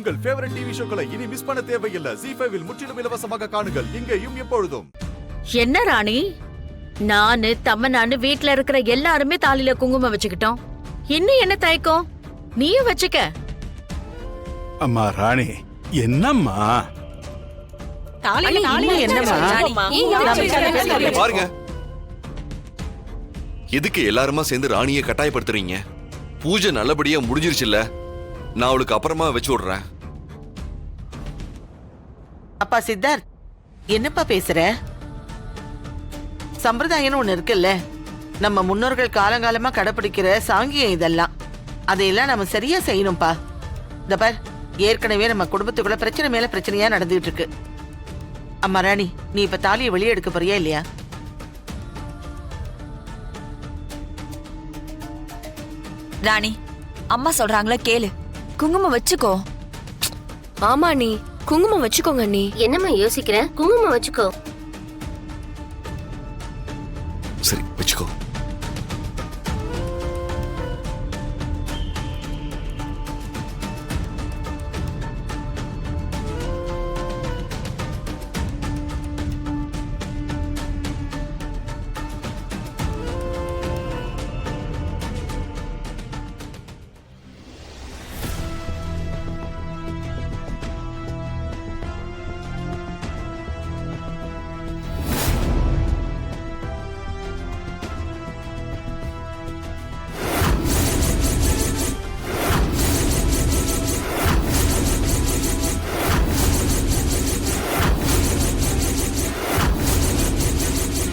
உங்கள் favourite TV ஷோக்களை இனி miss பண்ண தேவையில்லை. ZEE5 இல் முற்றிலும் இலவசமாக காணுங்கள். இங்கேயும் எப்பொழுதும். என்ன ராணி, நானு தம்மனானு வீட்ல இருக்கிற எல்லாருமே தாலில குங்குமம் வச்சுக்கிட்டோம். இன்னும் என்ன தயக்கம்? நீயும் வச்சுக்க. அம்மா ராணி, என்னம்மா பாருங்க, எதுக்கு எல்லாருமா சேர்ந்து ராணியை கட்டாயப்படுத்துறீங்க? பூஜை நல்லபடியா முடிஞ்சிருச்சுல்ல, நான் அவளுக்கு அப்புறமா வச்சு விடுறேன். அப்பா சித்தார்த், என்னப்பா பேசுற? சம்பிரதாயம்னு ஒண்ணு இருக்குல்ல, நம்ம முன்னோர்கள் காலங்காலமா கடைபிடிக்கிற சாங்கியம் இதெல்லாம். அதையெல்லாம் நம்ம சரியா செய்யணும்பா. இந்த பார், ஏற்கனவே நம்ம குடும்பத்துக்குள்ள பிரச்சனை மேல பிரச்சனையா நடந்துட்டு இருக்கு. அம்மா ராணி, நீ இப்ப தாலியை வெளியே எடுக்க போறியா இல்லையா? ராணி, அம்மா சொல்றாங்களா கேளு, குங்குமம் வச்சுக்கோ. ஆமா நீ குங்குமம் வச்சுக்கோங்க. நீ என்னம்மா யோசிக்கிற? குங்குமம் வச்சுக்கோ. சரி, வச்சுக்கோ.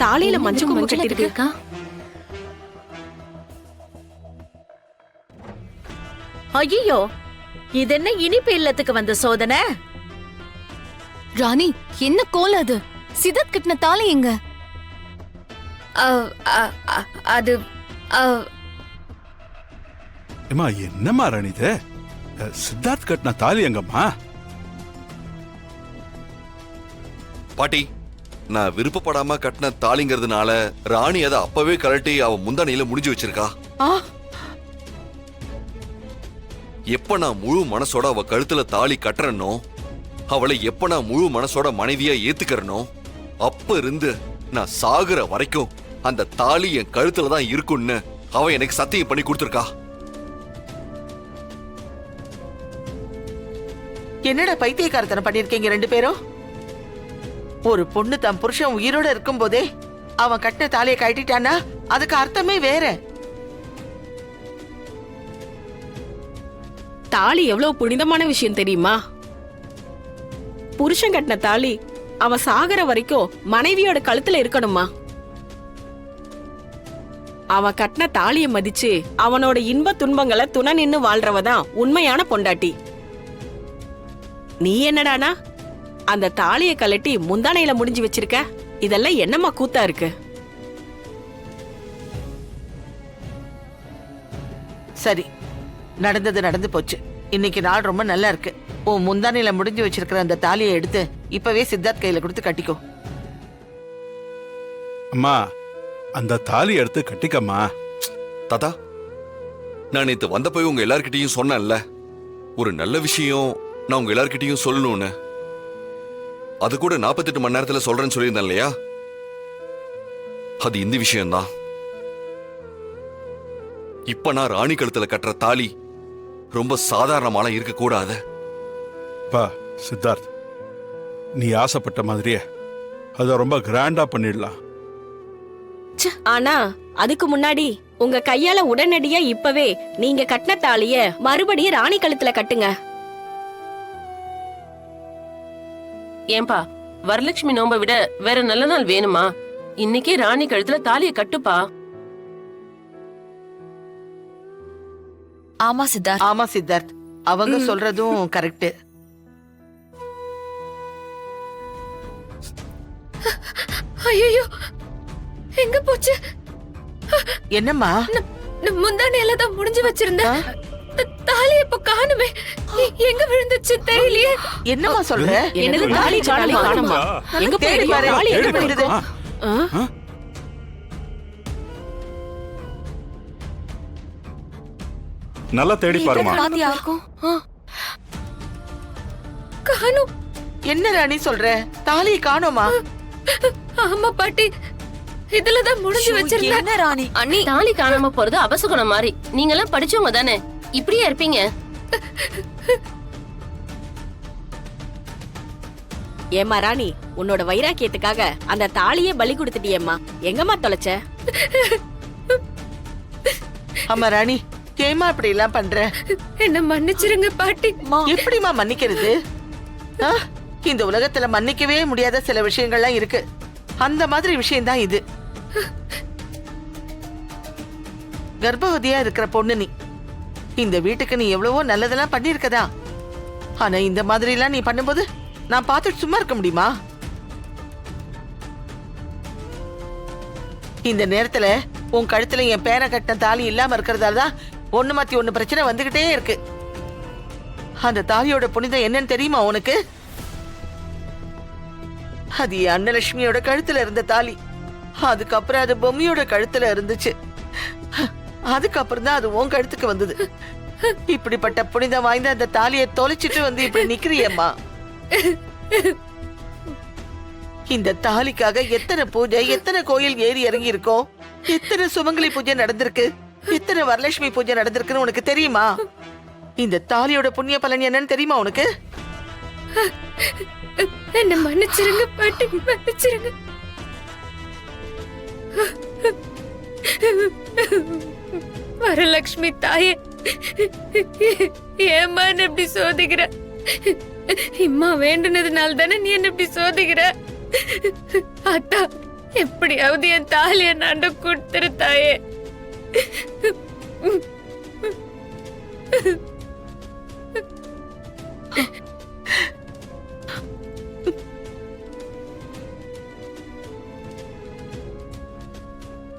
தாலியில மஞ்சள் கட்டிருக்கு. ஐயோ, இது என்ன இனிப்பு இல்லத்துக்கு வந்த சோதனை? ராணி, என்ன கோல் அது? சித்தார்த் கட்டின தாலி எங்க? அது அம்மா, என்னம்மா ராணி இது? சித்தார்த் கட்டின தாலி எங்கம்மா? பாட்டி, நான் விருப்பப்படாம கட்டின தாலிங்கிறதுனால ராணி அதை அப்பவே கழட்டி அவ முந்தானையில முடிஞ்சு வச்சிருக்கா. எப்ப நான் முழு மனசோட அவ கழுத்துல தாலி கட்டுறனோ, அவளை எப்ப நான் முழு மனசோட மனைவியா ஏத்துக்கிறனோ, அப்ப இருந்து நான் சாகுற வரைக்கும் அந்த தாலி என் கழுத்துல தான் இருக்கும்னு அவ எனக்கு சத்தியம் பண்ணி கொடுத்திருக்கா. என்னடா பைத்தியக்காரத்தனம் பண்ணிருக்கீங்க ரெண்டு பேரும்? ஒரு பொண்ணு தன் புருஷன் உயிரோட இருக்கும் போதே அவன் கட்டின தாலியை கட்டிட்டானா அதுக்கு அர்த்தமே வேற. தாலி எவ்வளவு புனிதமான விஷயம் தெரியுமா? புருஷன் கட்டின தாலி அவன் சாகர வரைக்கும் மனைவியோட கழுத்துல இருக்கணுமா? அவன் கட்டின தாலிய மதிச்சு அவனோட இன்ப துன்பங்களை துணை நின்னு வாழ்றவதான் உண்மையான பொண்டாட்டி. நீ என்னடானா அந்த தாலியை கலட்டி முந்தானையில முடிஞ்சு வச்சிருக்க? இதெல்லாம் என்னம்மா கூத்தா இருக்கு? சரி, நடந்தது நடந்து போச்சு. இன்னைக்கு நாள் ரொம்ப நல்லா இருக்கு. உன் முந்தானையில முடிஞ்சு வச்சிருக்கிற அந்த தாலியை எடுத்து இப்பவே சித்தார்த் கையில கொடுத்து கட்டிக்கோ. அம்மா, அந்த தாலி எடுத்து கட்டிக்கம்மா. தாத்தா, நான் நேத்து வந்தப்போ உங்க எல்லார்கிட்டையும் சொன்னேன்ல, ஒரு நல்ல விஷயம் நான் உங்க எல்லார்கிட்டையும் சொல்லணும்னு. அது கூட 48 மணி நேரத்துல சொல்றேன்னு சொல்லியிருந்தேன் இல்லையா? அது இந்த விஷயம்தான். இப்ப நான் ராணி கழுத்துல கட்டுற தாலி ரொம்ப சாதாரணமான இருக்க கூடாது. பா சித்தார்த், நீ ஆசைப்பட்ட மாதிரியே அத ரொம்ப கிராண்டா பண்ணிடலாம். ஆனா அதுக்கு முன்னாடி உங்க கையால உடனடியா இப்பவே நீங்க கட்டின தாலிய மறுபடியும் ராணி கழுத்துல கட்டுங்க. ஏன்பா, வரலட்சுமி நோம்ப விட வேற நல்ல நாள் வேணுமா? இன்னைக்கே ராணி கழுத்துல தாலியை கட்டுப்பா. ஆமா சித்தார்த். ஆமா சித்தார்த், அவங்க சொல்றதும் கரெக்ட். ஐயோ, எங்க போச்சு? என்னம்மா? முந்தானையில தான் முடிஞ்சு வச்சிருந்தேன். தாலி இப்ப காணுமே, எங்க விழுந்துச்சு தெரியலையே. என்னம்மா சொல்ற? என்னது தாலி காணுமா? எங்க தேடி பாரு, தாலி எங்க விழுது? நல்லா தேடி பாருமா. பாத்தியா இருக்கும்? காணும். என்ன ராணி சொல்ற? தாலியை காணோமா? ஆமா பாட்டி, இதுலதான் முடிஞ்சு வச்சிருந்தேன். என்ன ராணி? அண்ணி, தாலி காணாம போறது அபசகுணம் மாதிரி. நீங்க எல்லாம் படிச்சவங்க தானே, இப்படியா இருப்பீங்க? ஏமா ராணி, உன்னோட வைராக்கியத்துக்காக அந்த தாலியே பலி கொடுத்துட்டியேம்மா. எங்கம்மா தொலைச்ச? ஆமா ராணி, ஏமா இப்படி எல்லாம் பண்ற? என்ன மன்னிச்சிருங்க பாட்டி. எப்படிமா மன்னிக்கிறது? ஆ? இந்த உலகத்துல மன்னிக்கவே முடியாத சில விஷயங்கள்லாம் இருக்கு. அந்த மாதிரி விஷயம்தான் இது. கர்ப்பவதியா இருக்கிற பொண்ணு நீ. இந்த வீட்டுக்கு நீ எவ்வளவோ நல்லதெல்லாம் பண்ணிருக்கதா. ஆனா இந்த மாதிரி எல்லாம் நீ பண்ணும்போது நான் பார்த்துட்டு சும்மா இருக்க முடியுமா? இந்த நேரத்துல உன் கழுத்துல என் பேரை கட்டின தாலி இல்லாம இருக்கிறதால தான் ஒண்ணு மாத்தி ஒண்ணு பிரச்சனை வந்துகிட்டே இருக்கு. அந்த தாலியோட புனிதம் என்னன்னு தெரியுமா உனக்கு? அது என் அன்னலட்சுமியோட கழுத்துல இருந்த தாலி. அதுக்கப்புறம் அது பொம்மியோட கழுத்துல இருந்துச்சு. அதுக்கப்புறம் தான் அது உன் கழுத்துக்கு வந்தது. இப்படிப்பட்ட புனிதம் வாய்ந்த அந்த தாலியை தொலைச்சிட்டு வந்து இப்படி நிக்கிறியம்மா. இந்த தாலிக்காக எத்தனை பூஜை, எத்தனை கோயில் ஏறி இறங்கி இருக்கோம், எத்தனை சுமங்கலி பூஜை நடந்திருக்கு, எத்தனை வரலட்சுமி பூஜை நடந்திருக்குன்னு உனக்கு தெரியுமா? இந்த தாலியோட புண்ணிய பலன் என்னன்னு தெரியுமா உனக்கு? என்ன மன்னிச்சிருங்க பாட்டி, மன்னிச்சிருங்க. வரலட்சுமி தாயே, ஏம்மா என்ன இப்படி சோதிக்கிற? இம்மா வேண்டுனதுனால தானே நீ என்ன இப்படி சோதிக்கிற? அத்தா, எப்படியாவது என் தாலிய நாண்ட கொடுத்துரு தாயே.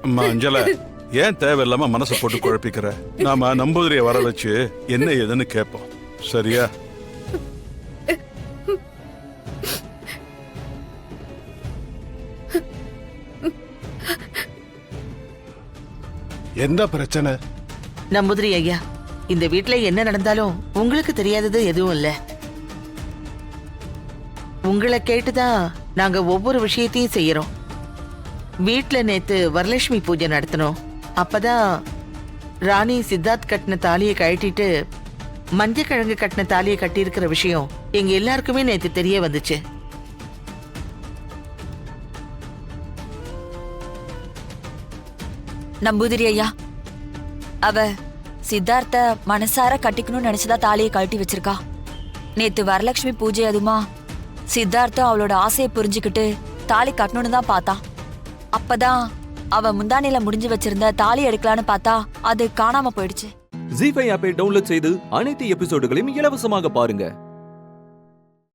அம்மா அஞ்சல, ஏன் தேவையில்லாம மனசை போட்டு குழப்பிக்கிற? நாம நம்பூதிரிய வர வச்சு என்ன ஏதுன்னு கேட்போம், சரியா? என்ன பிரச்சனை? நம்பூதிரி ஐயா, இந்த வீட்ல என்ன நடந்தாலும் உங்களுக்கு தெரியாதது எதுவும் இல்ல. உங்களை கேட்டுதான் நாங்க ஒவ்வொரு விஷயத்தையும் செய்யறோம். வீட்ல நேத்து வரலட்சுமி பூஜை நடத்தணும். அப்பதான் ராணி சித்தார்த் கட்டின தாலியை கழட்டிட்டு மஞ்சள் கிழங்கு கட்டின தாலியை கட்டி இருக்கிற விஷயம் எங்க எல்லாருக்குமே நேத்து தெரிய வந்துச்சு. நம்பூதிரி ஐயா, அவ சித்தார்த்த மனசார கட்டிக்கணும்னு நினைச்சதா தாலியை கழட்டி வச்சிருக்கா. நேத்து வரலட்சுமி பூஜை அதுமா சித்தார்த்தம் அவளோட ஆசையை புரிஞ்சுக்கிட்டு தாலி கட்டணும்னு தான் பார்த்தா. அப்பதான் அவ முந்தானில முடிஞ்சு வச்சிருந்த தாலி எடுக்கலான்னு பார்த்தா அது காணாம போயிடுச்சு. ஜீ5 ஆப்பை டவுன்லோட் செய்து அனைத்து எபிசோடுகளையும் இலவசமாக பாருங்க.